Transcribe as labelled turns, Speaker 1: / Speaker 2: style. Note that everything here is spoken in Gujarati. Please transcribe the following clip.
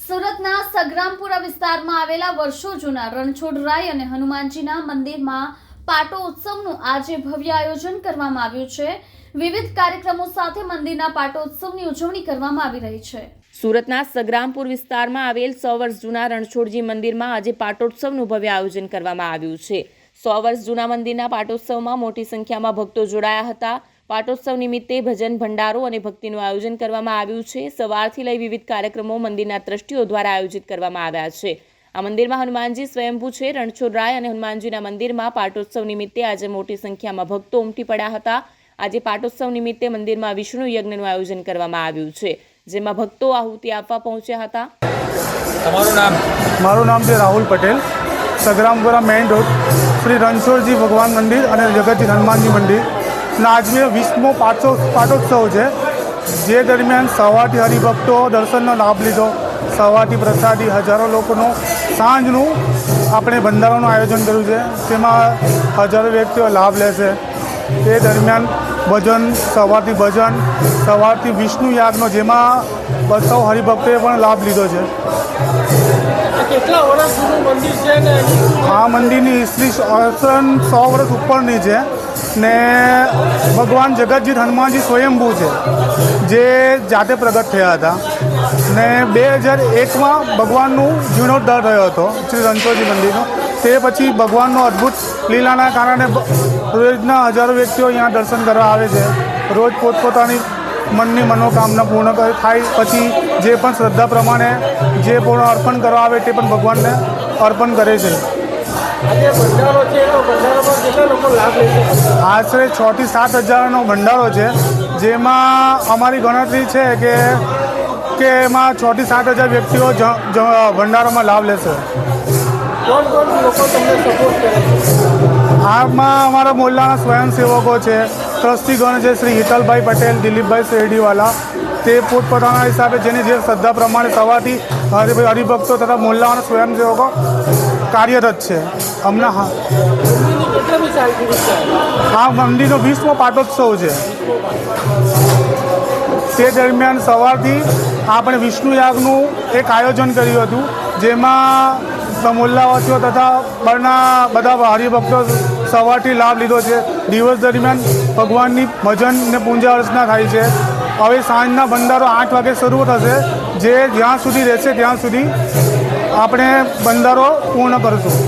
Speaker 1: સુરતના સગ્રામપુરા વિસ્તારમાં આવેલા વર્ષો જૂના રણછોડરાય અને હનુમાનજીના મંદિરમાં પાટોત્સવનું આજે ભવ્ય આયોજન કરવામાં આવ્યું છે। વિવિધ કાર્યક્રમો સાથે મંદિરના પાટોત્સવની ઉજવણી કરવામાં આવી રહી છે।
Speaker 2: સુરતના સગ્રામપુર વિસ્તારમાં આવેલ 100 વર્ષ જૂના રણછોડજી મંદિરમાં આજે પાટોત્સવનું ભવ્ય આયોજન કરવામાં આવ્યું છે। 100 વર્ષ જૂના મંદિરના પાટોત્સવમાં મોટી સંખ્યામાં ભક્તો જોડાયા હતા। પાટોત્સવ નિમિત્તે ભજન ભંડારો અને ભક્તિનું આયોજન કરવામાં આવ્યું છે। સવારથી લઈ વિવિધ કાર્યક્રમો મંદિરના ટ્રસ્ટીઓ દ્વારા આયોજિત કરવામાં આવ્યા છે। આ મંદિરમાં હનુમાનજી સ્વયંભૂ છે। રણછોડરાય અને હનુમાનજીના મંદિરમાં પાટોત્સવ નિમિત્તે આજે મોટી સંખ્યામાં ભક્તો ઉમટી પડ્યા હતા। આજે પાટોત્સવ નિમિત્તે મંદિરમાં વિષ્ણુ યજ્ઞનું આયોજન કરવામાં આવ્યું છે, જેમાં ભક્તો આહુતિ આપવા પહોંચ્યા હતા।
Speaker 3: તમારું નામ?
Speaker 4: મારું નામ છે રાહુલ પટેલ। સગ્રામપુરા મેઇન રોડ શ્રી રણછોડજી ભગવાન મંદિર અને જગતજી હનુમાનજી મંદિર ના આજનો 20મો પાટોત્સવ છે, જે દરમિયાન સવારથી હરિભક્તો દર્શનનો લાભ લીધો। સવારથી પ્રસાદી હજારો લોકોનો સાંજનું આપણે ભંડારાનું આયોજન કર્યું છે, તેમાં હજારો વ્યક્તિઓ લાભ લેશે। તે દરમિયાન ભજન, સવારથી વિષ્ણુ યાગનો, જેમાં સૌ હરિભક્તોએ પણ લાભ લીધો છે।
Speaker 3: કેટલા વર્ષ જૂનું મંદિર છે ને?
Speaker 4: આ મંદિરની હિસ્ટ્રી 100 વર્ષ ઉપરની છે ને ભગવાન જગતજી હનુમાનજી સ્વયંભૂ છે, જે જાતે પ્રગટ થયા હતા ને 2001માં ભગવાનનું જીર્ણોદ્ધાર થયો હતો શ્રી રણછોડજી મંદિરનો। તે પછી ભગવાનનો અદ્ભુત લીલાના કારણે રોજના હજારો વ્યક્તિઓ અહીંયા દર્શન કરવા આવે છે। રોજ પોતપોતાની મનની મનોકામના પૂર્ણ થાય પછી જે પણ શ્રદ્ધા પ્રમાણે જે પણ અર્પણ કરવા આવે તે પણ ભગવાનને અર્પણ કરે છે।
Speaker 3: આજે ભંડારો છે, તો ભંડારામાં કેટલા લોકો લાભ લે છે?
Speaker 4: આશરે 6 થી 7 હજારનો ભંડારો છે, જેમાં અમારી ગણતરી છે કે એમાં 6 થી 7 હજાર વ્યક્તિઓ ભંડારામાં લાભ લેશે।
Speaker 3: કોણ લોકો તમને સપોર્ટ કરે છે?
Speaker 4: આમાં અમારા મોહલ્લાના સ્વયંસેવકો છે, ટ્રસ્ટીગણ છે, શ્રી હિતલભાઈ પટેલ, દિલીપભાઈ શેરડીવાલા। તે પોતપોતાના હિસાબે જેની જે શ્રદ્ધા પ્રમાણે સવારથી હરિભક્તો તથા મોહલ્લાના સ્વયંસેવકો કાર્યરત છે। હમણાં આ મંદિરનો 20મો પાટોત્સવ છે। તે દરમિયાન સવારથી આપણે વિષ્ણુ યાગનું એક આયોજન કર્યું હતું, જેમાં મોહલ્લાવાસીઓ તથા બહારના બધા હરિભક્તો સવારથી લાભ લીધો છે। દિવસ દરમિયાન ભગવાનની ભજન ને પૂજા અર્ચના થાય છે। હવે સાંજના ભંડારો 8 વાગે શરૂ થશે, જે જ્યાં સુધી રહેશે ત્યાં સુધી આપણે ભંડારો પૂર્ણ કરીશું।